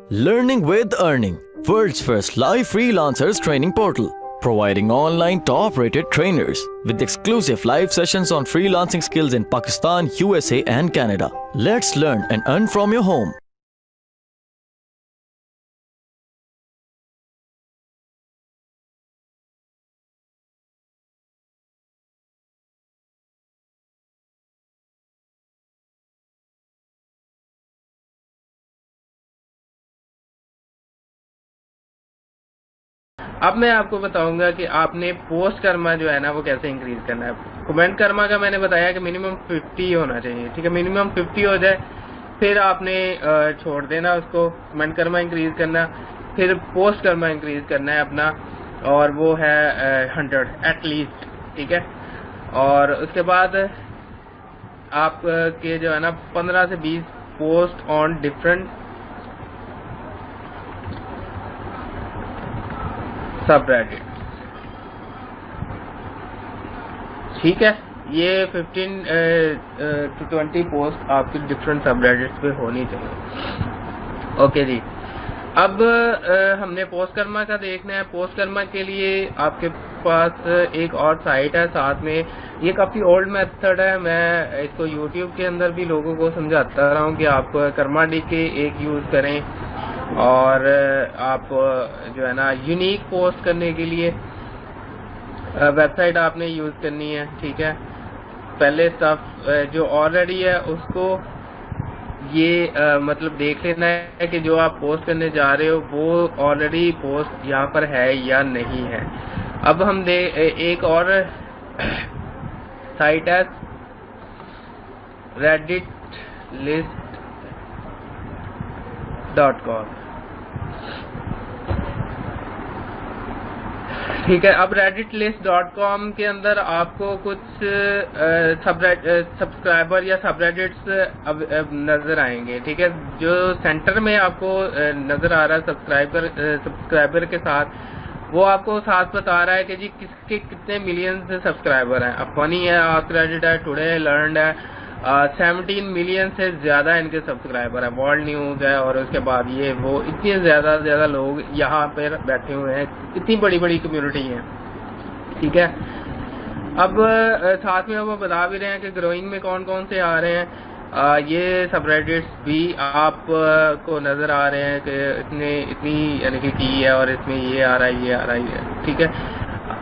Learning with Earning, world's first live freelancers training portal, providing online top-rated trainers with exclusive live sessions on freelancing skills in Pakistan, USA and Canada. Let's learn and earn from your home. अब मैं आपको बताऊंगा कि आपने post Karma जो है ना वो कैसे इंक्रीज करना है। कमेंट कर्मा का मैंने बताया कि मिनिमम 50 होना चाहिए, ठीक है। मिनिमम 50 हो जाए फिर आपने छोड़ देना उसको, कमेंट कर्मा इंक्रीज करना, फिर पोस्ट कर्मा इंक्रीज करना है अपना, और वो है 100 एटलीस्ट, ठीक है। और उसके बाद आपके जो है ना 15 से 20 पोस्ट ऑन डिफरेंट सबरेडिट, ठीक है। ये 15 to 20 पोस्ट आपकी डिफरेंट सबरेडिट्स पे होनी चाहिए। ओके जी, अब हमने पोस्ट कर्मा का देखना है। पोस्ट कर्मा के लिए आपके पास एक और साइट है साथ में। ये काफ़ी ओल्ड मेथड है, मैं इसको यूट्यूब के अंदर भी लोगों को समझाता रहा हूँ कि आप कर्मा डी के एक यूज़ करें, और आप जो है ना यूनिक पोस्ट करने के लिए वेबसाइट आपने यूज़ करनी है, ठीक है। पहले स्टफ जो ऑलरेडी है उसको ये मतलब देख लेना है कि जो आप पोस्ट करने जा रहे हो वो ऑलरेडी पोस्ट यहाँ पर है या नहीं है। अब हम एक और साइट है reddit.list.com, ठीक है। अब reddit.list.com के अंदर आपको कुछ सब्सक्राइबर या सबरेडिट्स नजर आएंगे, ठीक है। जो सेंटर में आपको नजर आ रहा है सब्सक्राइबर के साथ, वो आपको साथ बता रहा है कि जी किसके कितने मिलियन से सब्सक्राइबर हैं। अब फनी है, आस्क रेडिट है, टुडे लर्नड है, 17 मिलियन से ज़्यादा इनके सब्सक्राइबर है। वर्ल्ड न्यूज़ है, और उसके बाद ये वो इतने ज़्यादा लोग यहाँ पर बैठे हुए हैं, इतनी बड़ी बड़ी कम्युनिटी है, ठीक है। अब साथ में वो बता भी रहे हैं कि ग्रोइंग में कौन कौन से आ रहे हैं। ये सबरेडिट्स भी आपको नज़र आ रहे हैं कि इतनी यानी कि की है, और इसमें ये आ रहा है, ये आ रहा है, ठीक है।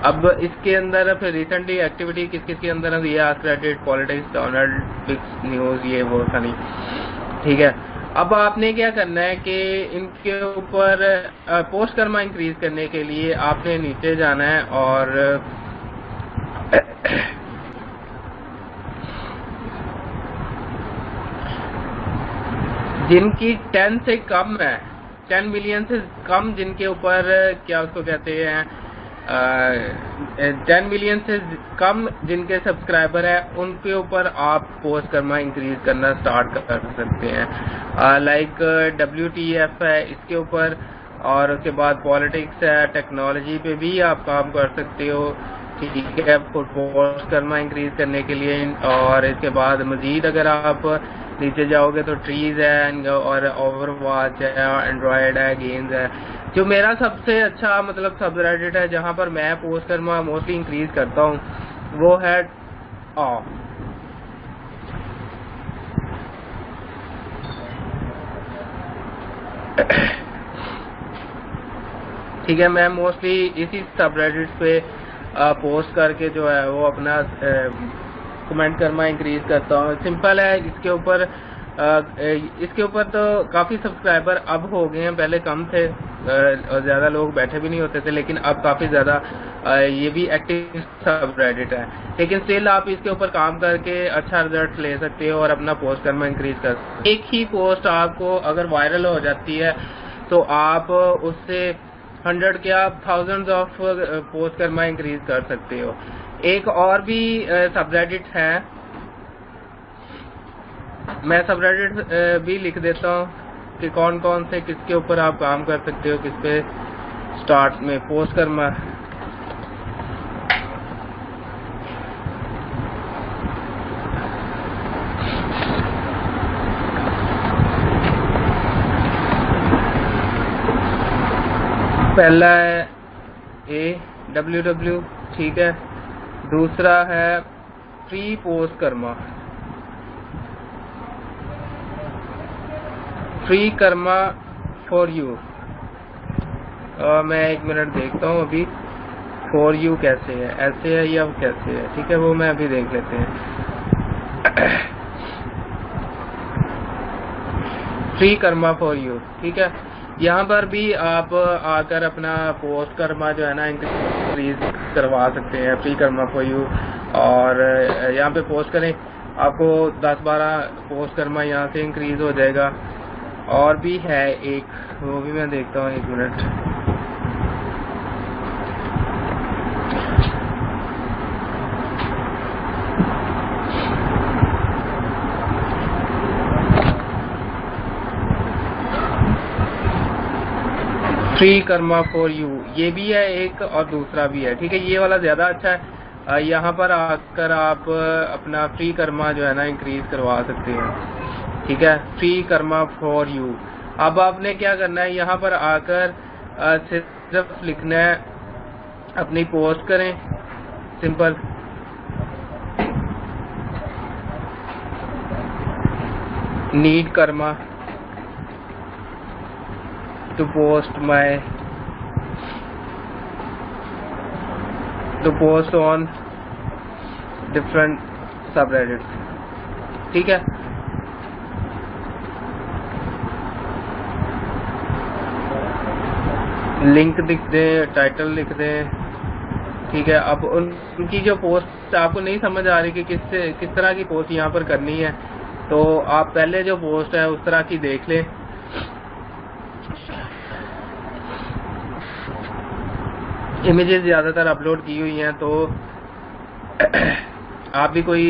अब इसके अंदर फिर रिसेंटली एक्टिविटी किस किस के अंदर है, ये ask Reddit, politics, Donald fix news, ये वो फनी, ठीक है। अब आपने क्या करना है कि इनके ऊपर पोस्ट कर्मा इंक्रीज करने के लिए आपने नीचे जाना है, और जिनकी 10 से कम है, 10 मिलियन से कम जिनके ऊपर क्या उसको कहते हैं 10 मिलियन से कम जिनके सब्सक्राइबर है, उनके ऊपर आप पोस्ट कर्मा इंक्रीज करना स्टार्ट कर सकते हैं। लाइक WTF है इसके ऊपर, और उसके बाद पॉलिटिक्स है, टेक्नोलॉजी पे भी आप काम कर सकते हो, ठीक है, पोस्ट कर्मा इंक्रीज करने के लिए। और इसके बाद मजीद अगर आप नीचे जाओगे तो ट्रीज है, और ओवरवॉच है, एंड्रॉयड है, गेम्स है। जो मेरा सबसे अच्छा मतलब सबरेडिट है जहाँ पर मैं पोस्ट कर्मा मोस्टली इंक्रीज करता हूँ, वो है ठीक है। मैं मोस्टली इसी सबरेडिट पे पोस्ट करके जो है वो अपना कमेंट कर्मा इंक्रीज करता हूँ। सिंपल है, इसके ऊपर तो काफ़ी सब्सक्राइबर अब हो गए हैं, पहले कम थे और ज़्यादा लोग बैठे भी नहीं होते थे, लेकिन अब काफ़ी ज़्यादा ये भी एक्टिव सबरेडिट है। लेकिन स्टिल आप इसके ऊपर काम करके अच्छा रिजल्ट ले सकते हो और अपना पोस्ट कर्मा इंक्रीज कर सकते हो। एक ही पोस्ट आपको अगर वायरल हो जाती है तो आप उससे 100 के आप thousands of post Karma increase कर सकते हो। एक और भी सबरेडिट है, मैं सबरेडिट भी लिख देता हूँ कि कौन कौन से किसके ऊपर आप काम कर सकते हो, किस पे स्टार्ट में पोस्ट कर्मा। पहला है AWW, ठीक है। दूसरा है free post Karma, free Karma for you. मैं 1 मिनट देखता हूँ अभी फॉर यू कैसे है, ऐसे है या कैसे है, ठीक है, वो मैं अभी देख लेते हैं। फ्री कर्मा फॉर यू, ठीक है। यहाँ पर भी आप आकर अपना पोस्ट कर्मा जो है ना इंक्रीज करवा सकते हैं, फ्री कर्मा फॉर यू। और यहाँ पे पोस्ट करें, आपको 10-12 पोस्ट कर्मा यहाँ से इंक्रीज हो जाएगा। और भी है एक, वो भी मैं देखता हूँ, 1 minute. Free Karma for you, ये भी है एक और दूसरा भी है, ठीक है। ये वाला ज्यादा अच्छा है। यहाँ पर आकर आप अपना फ्री कर्मा जो है ना इंक्रीज करवा सकते हैं, ठीक है। Free Karma for you. अब आपने क्या करना है, यहाँ पर आकर सिर्फ लिखना है अपनी पोस्ट करें, simple. Need Karma to post on different subreddits, ठीक है। लिंक लिख दें, टाइटल लिख दें, ठीक है। अब उनकी जो पोस्ट आपको नहीं समझ आ रही कि किस तरह की पोस्ट यहाँ पर करनी है, तो आप पहले जो पोस्ट है उस तरह की देख लें। इमेजेस ज़्यादातर अपलोड की हुई हैं, तो आप भी कोई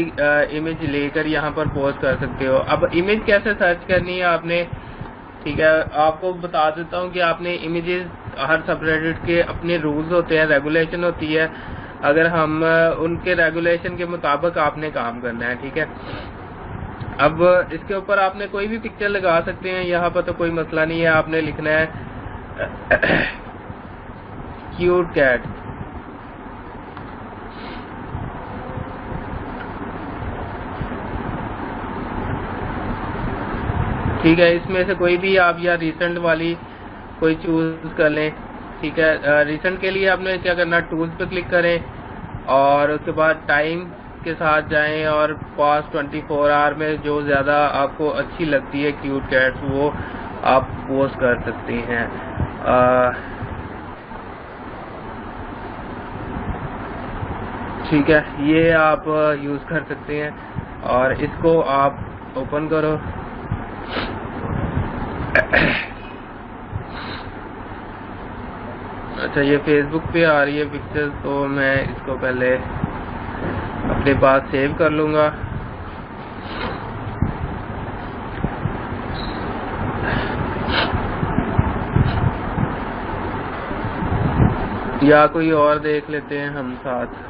इमेज लेकर यहाँ पर पोस्ट कर सकते हो। अब इमेज कैसे सर्च करनी है आपने, ठीक है, आपको बता देता हूँ कि आपने इमेजेस, हर सबरेडिट के अपने रूल्स होते हैं, रेगुलेशन होती है। अगर हम उनके रेगुलेशन के मुताबिक आपने काम करना है, ठीक है। अब इसके ऊपर आपने कोई भी पिक्चर लगा सकते हैं, यहाँ पर तो कोई मसला नहीं है। आपने लिखना है क्यूट कैट, ठीक है। इसमें से कोई भी आप या रिसेंट वाली कोई चूज कर लें, ठीक है। रिसेंट के लिए आपने क्या करना, टूल्स पे क्लिक करें और उसके बाद टाइम के साथ जाएं और पास्ट 24 आवर में जो ज़्यादा आपको अच्छी लगती है क्यूट कैट्स, वो आप पोस्ट कर सकते हैं। ठीक है, ये आप यूज़ कर सकते हैं और इसको आप ओपन करो। अच्छा, ये फेसबुक पे आ रही है पिक्चर, तो मैं इसको पहले अपने पास सेव कर लूँगा। या कोई और देख लेते हैं हम साथ।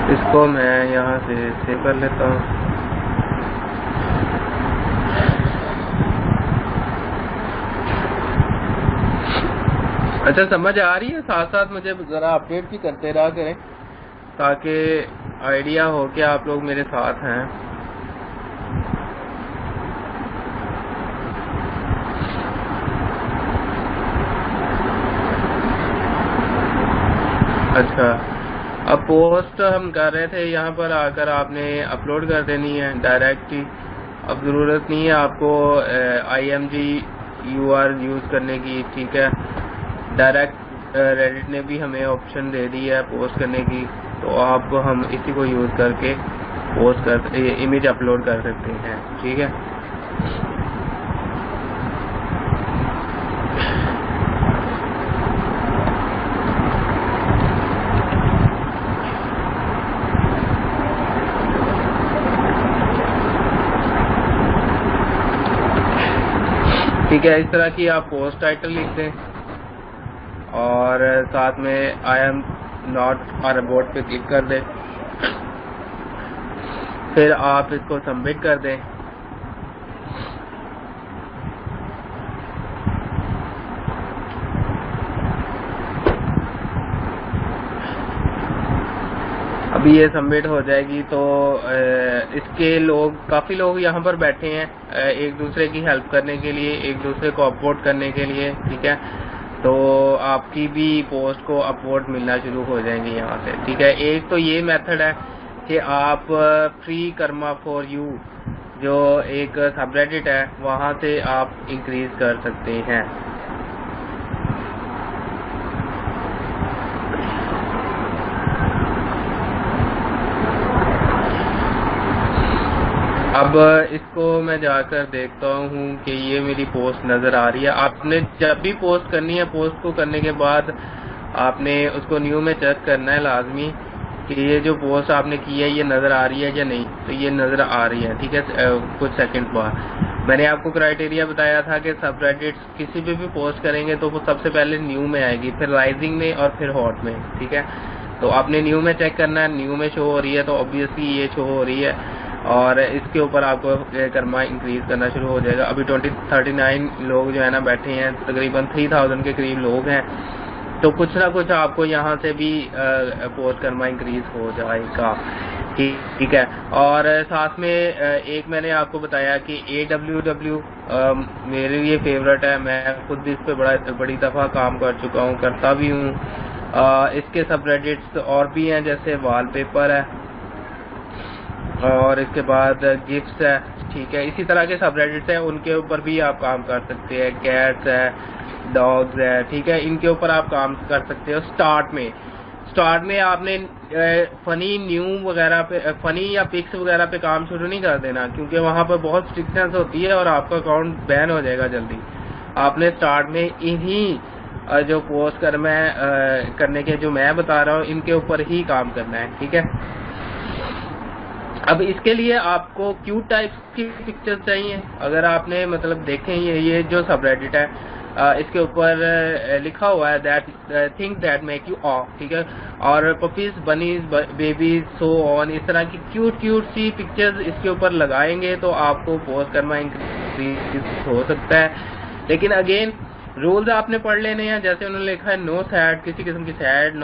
इसको मैं यहाँ से सेव कर लेता हूँ। अच्छा, समझ आ रही है? साथ साथ मुझे ज़रा अपडेट भी करते रहा करें ताकि आइडिया हो कि आप लोग मेरे साथ हैं। अच्छा, अब पोस्ट हम कर रहे थे, यहाँ पर आकर आपने अपलोड कर देनी है डायरेक्ट ही। अब ज़रूरत नहीं है आपको IMG URL यूज़ करने की, ठीक है। डायरेक्ट रेडिट ने भी हमें ऑप्शन दे दी है पोस्ट करने की, तो आप हम इसी को यूज़ करके पोस्ट कर इमेज अपलोड कर सकते हैं, ठीक है। ठीक है, इस तरह की आप पोस्ट टाइटल लिख दें और साथ में आई एम नॉट और अबाउट पे क्लिक कर दें। फिर आप इसको सबमिट कर दें। अभी ये सबमिट हो जाएगी तो इसके काफ़ी लोग यहाँ पर बैठे हैं एक दूसरे की हेल्प करने के लिए, एक दूसरे को अपलोड करने के लिए, ठीक है। तो आपकी भी पोस्ट को अपलोड मिलना शुरू हो जाएंगे यहाँ से, ठीक है। एक तो ये मेथड है कि आप फ्री कर्मा फॉर यू जो एक सबरेडिट है वहाँ से आप इंक्रीज कर सकते हैं। अब इसको मैं जाकर देखता हूँ कि ये मेरी पोस्ट नज़र आ रही है। आपने जब भी पोस्ट करनी है, पोस्ट को करने के बाद आपने उसको न्यू में चेक करना है लाजमी कि ये जो पोस्ट आपने की है ये नज़र आ रही है या नहीं। तो ये नज़र आ रही है, ठीक है। कुछ सेकंड बाद मैंने आपको क्राइटेरिया बताया था कि सबरेडिट्स किसी भी पोस्ट करेंगे तो वो सबसे पहले न्यू में आएगी, फिर राइजिंग में और फिर हॉट में, ठीक है। तो आपने न्यू में चेक करना है, न्यू में शो हो रही है तो ऑब्वियसली ये शो हो रही है और इसके ऊपर आपको कर्मा इंक्रीज करना शुरू हो जाएगा। अभी 39 लोग जो है ना बैठे हैं, तकरीबन 3000 के करीब लोग हैं। तो कुछ ना कुछ आपको यहाँ से भी पोस्ट कर्मा इंक्रीज हो जाएगा, ठीक है। और साथ में एक मैंने आपको बताया कि AWW मेरे लिए फेवरेट है, मैं खुद इस पे बड़ी दफ़ा काम कर चुका हूँ, करता भी हूँ। इसके सबरेडिट्स और भी हैं, जैसे वॉलपेपर है और इसके बाद गिफ्ट्स है, ठीक है। इसी तरह के सबरेडिट्स हैं, उनके ऊपर भी आप काम कर सकते हैं। कैट्स है, डॉग्स है, ठीक है, इनके ऊपर आप काम कर सकते हो। स्टार्ट में आपने फनी न्यू वगैरह पे, फनी या पिक्स वगैरह पे काम शुरू नहीं कर देना, क्योंकि वहाँ पर बहुत स्ट्रिक्टनेस होती है और आपका अकाउंट बैन हो जाएगा जल्दी। आपने स्टार्ट में इन्हीं जो पोस्ट करने के जो मैं बता रहा हूँ इनके ऊपर ही काम करना है, ठीक है। अब इसके लिए आपको क्यूट टाइप्स की पिक्चर्स चाहिए। अगर आपने मतलब देखें ये जो सबरेडिट है इसके ऊपर लिखा हुआ है that things that make you of, ठीक है। और puppies, bunnies, babies, so on, इस तरह की क्यूट सी पिक्चर्स इसके ऊपर लगाएंगे तो आपको पोस्ट करना इंक्रीज हो सकता है। लेकिन अगेन रूल्स आपने पढ़ लेने हैं, जैसे उन्होंने लिखा है नो सैड, किसी किस्म की sad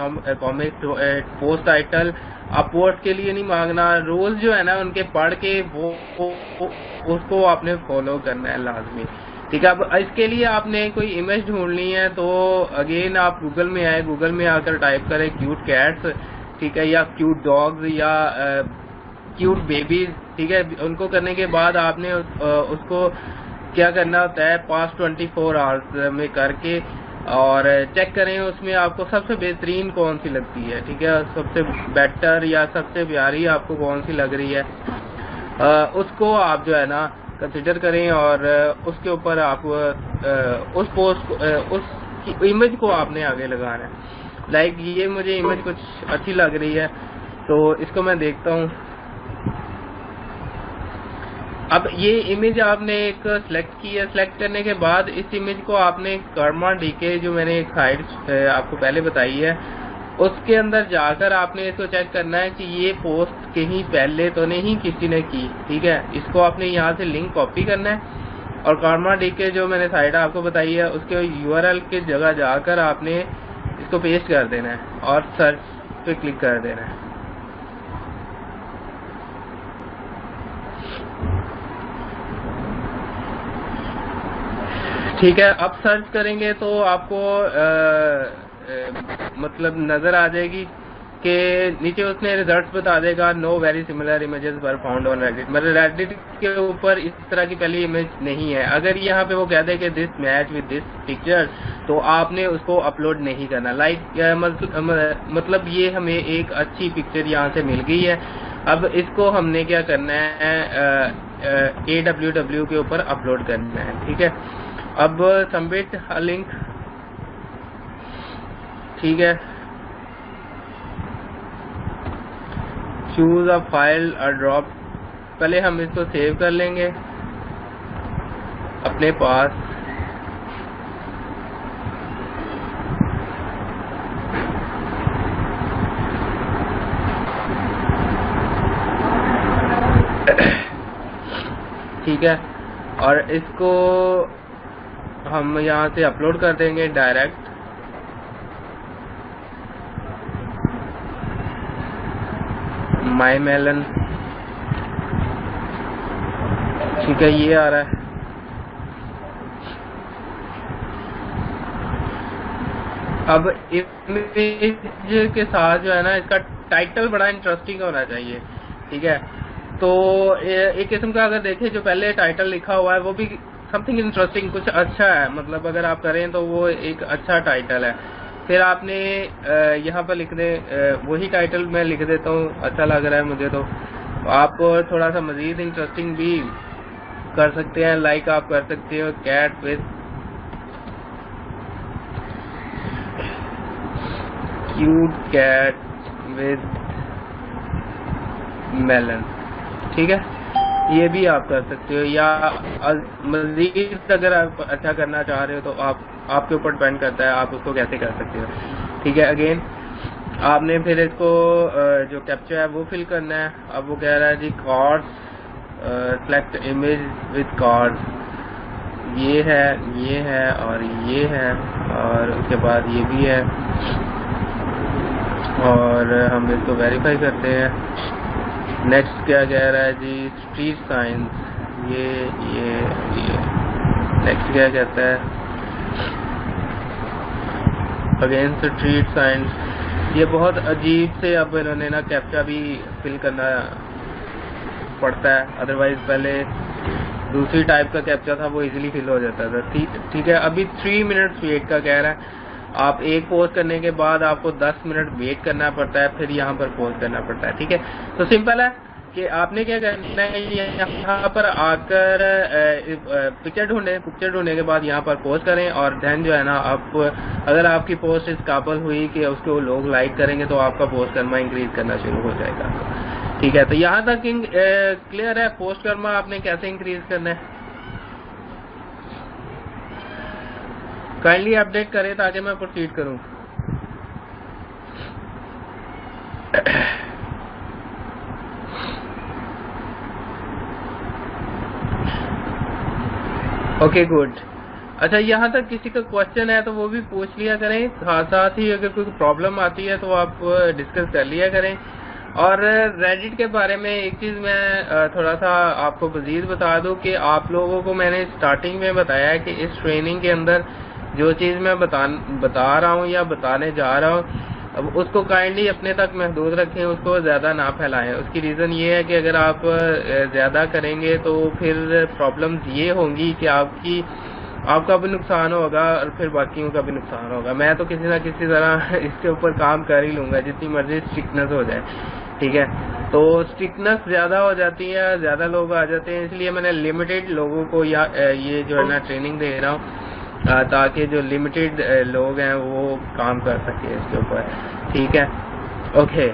comic post title upward के लिए नहीं मांगना। रूल्स जो है ना उनके पढ़ के वो उसको आपने फॉलो करना है लाजमी, ठीक है। अब इसके लिए आपने कोई इमेज ढूंढनी है तो अगेन आप गूगल में आए, गूगल में आकर टाइप करें क्यूट कैट्स, ठीक है, या क्यूट डॉग्स या क्यूट बेबीज, ठीक है। उनको करने के बाद आपने उसको क्या करना होता है, पास्ट 24 आवर्स में करके और चेक करें उसमें आपको सबसे बेहतरीन कौन सी लगती है, ठीक है। सबसे बेटर या सबसे प्यारी आपको कौन सी लग रही है, उसको आप जो है ना कंसिडर करें और उसके ऊपर आप उस पोस्ट उस इमेज को आपने आगे लगाना है। लाइक ये मुझे इमेज कुछ अच्छी लग रही है तो इसको मैं देखता हूँ। अब ये इमेज आपने एक सेलेक्ट की है, सेलेक्ट करने के बाद इस इमेज को आपने कर्मा डीके जो मैंने एक साइट आपको पहले बताई है उसके अंदर जाकर आपने इसको चेक करना है कि ये पोस्ट कहीं पहले तो नहीं किसी ने की, ठीक है। इसको आपने यहाँ से लिंक कॉपी करना है और कर्मा डीके जो मैंने साइट आपको बताई है उसके URL की जगह जाकर आपने इसको पेस्ट कर देना है और सर्च पे क्लिक कर देना है। ठीक है, अब सर्च करेंगे तो आपको मतलब नजर आ जाएगी कि नीचे उसने रिजल्ट्स बता देगा know very similar images were found on Reddit. मतलब रेडिट के ऊपर इस तरह की पहली इमेज नहीं है। अगर यहाँ पे वो कह दे कि this match with this picture तो आपने उसको अपलोड नहीं करना। मतलब ये हमें एक अच्छी पिक्चर यहाँ से मिल गई है। अब इसको हमने क्या करना है, AWW के ऊपर अपलोड करना है, ठीक है। अब सबमिट लिंक, ठीक है, चूज अ फाइल और ड्रॉप। पहले हम इसको सेव कर लेंगे अपने पास। ठीक है, और इसको हम यहाँ से अपलोड कर देंगे डायरेक्ट। माई मेलन, ठीक है, ये आ रहा है। अब इमेज के साथ जो है ना, इसका टाइटल बड़ा इंटरेस्टिंग होना चाहिए, ठीक है। तो एक किस्म का अगर देखें, जो पहले टाइटल लिखा हुआ है वो भी समथिंग इंटरेस्टिंग, कुछ अच्छा है, मतलब अगर आप करें तो वो एक अच्छा टाइटल है। फिर आपने यहाँ पर लिख दे, वही टाइटल मैं लिख देता हूँ, अच्छा लग रहा है मुझे, तो आप थोड़ा सा मजीद इंटरेस्टिंग भी कर सकते हैं। लाइक आप कर सकते हो cat with cute cat with melon, ठीक है, ये भी आप कर सकते हो। या मजीद अगर आप अच्छा करना चाह रहे हो तो आपके ऊपर डिपेंड करता है आप उसको कैसे कर सकते हो, ठीक है। अगेन आपने फिर इसको जो कैप्चा है वो फिल करना है। अब वो कह रहा है जी cards, select image with cards, ये है और ये है, और उसके बाद ये भी है, और हम इसको वेरीफाई करते हैं। नेक्स्ट क्या कह रहा है जी, स्ट्रीट साइंस, ये नेक्स्ट क्या कहता है, अगेन स्ट्रीट साइंस। ये बहुत अजीब से अब इन्होंने ना कैप्चा भी फिल करना पड़ता है, अदरवाइज पहले दूसरी टाइप का कैप्चा था वो इजीली फिल हो जाता था, ठीक है। अभी 3 मिनट्स वेट का कह रहा है। आप एक पोस्ट करने के बाद आपको 10 मिनट वेट करना पड़ता है, फिर यहाँ पर पोस्ट करना पड़ता है, ठीक है। तो सिंपल है कि आपने क्या करना है, यहाँ पर आकर पिक्चर ढूंढने के बाद यहाँ पर पोस्ट करें, और देन जो है ना, आप अगर आपकी पोस्ट इस काबिल हुई कि उसको लोग लाइक करेंगे तो आपका पोस्ट करना इंक्रीज करना शुरू हो जाएगा, ठीक है। तो यहाँ तक क्लियर है। पोस्ट करना आपने कैसे इंक्रीज करना है, काइंडली अपडेट करें ताकि मैं प्रोसीड करूं। Okay good. अच्छा, यहाँ तक किसी का क्वेश्चन है तो वो भी पूछ लिया करें, साथ ही अगर कोई प्रॉब्लम आती है तो आप डिस्कस कर लिया करें। और रेडिट के बारे में एक चीज़ मैं थोड़ा सा आपको मज़ीद बता दूं कि आप लोगों को मैंने स्टार्टिंग में बताया कि इस ट्रेनिंग के अंदर जो चीज़ मैं बता रहा हूँ या बताने जा रहा हूँ, अब उसको काइंडली अपने तक महदूद रखें, उसको ज़्यादा ना फैलाएं। उसकी रीज़न ये है कि अगर आप ज़्यादा करेंगे तो फिर प्रॉब्लम्स ये होंगी कि आपका भी नुकसान होगा और फिर बाकियों का भी नुकसान होगा। मैं तो किसी ना किसी तरह इसके ऊपर काम कर ही लूँगा, जितनी मर्जी स्ट्रिक्टनेस हो जाए, ठीक है। तो स्ट्रिक्टनेस ज़्यादा हो जाती है, ज़्यादा लोग आ जाते हैं, इसलिए मैंने लिमिटेड लोगों को या ये जो है ना ट्रेनिंग दे रहा हूँ, ताकि जो लिमिटेड लोग हैं वो काम कर सके इसके ऊपर, ठीक है। ओके,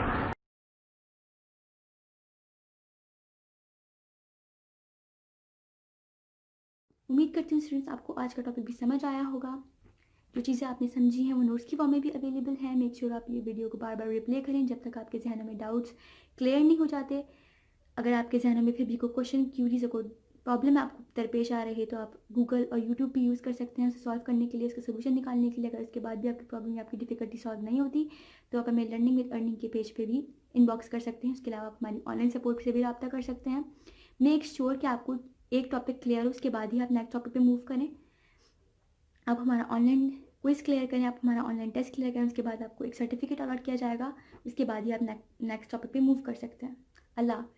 उम्मीद करती हूँ स्टूडेंट्स आपको आज का टॉपिक भी समझ आया होगा। जो चीज़ें आपने समझी हैं वो नोट्स की फॉर्म में भी अवेलेबल है। मेक श्योर आप ये वीडियो को बार बार रिप्ले करें जब तक आपके जहनों में डाउट्स क्लियर नहीं हो जाते। अगर आपके जहनों में फिर भी कोई क्वेश्चन, क्यूरीज, कोई प्रॉब्लम आपको दरपेश आ रही है तो आप गूगल और यूट्यूब भी यूज़ कर सकते हैं उसे सॉल्व करने के लिए, उसका सोल्यूशन निकालने के लिए। अगर उसके बाद भी आपकी प्रॉब्लम या आपकी डिफिकल्टी सॉल्व नहीं होती तो आप हमें लर्निंग विद अर्निंग के पेज पे भी इनबॉक्स कर सकते हैं। उसके अलावा आप हमारी ऑनलाइन सपोर्ट से भी रब्ता कर सकते हैं। मेक श्योर कि आपको एक टॉपिक क्लियर हो, उसके बाद ही आप नेक्स्ट टॉपिक पे मूव करें। आप हमारा ऑनलाइन क्विज क्लियर करें, आप हमारा ऑनलाइन टेस्ट क्लियर करें, उसके बाद आपको एक सर्टिफिकेट अलॉट किया जाएगा। उसके बाद ही आप नेक्स्ट टॉपिक पे मूव कर सकते हैं। अल्लाह हाफ़िज़।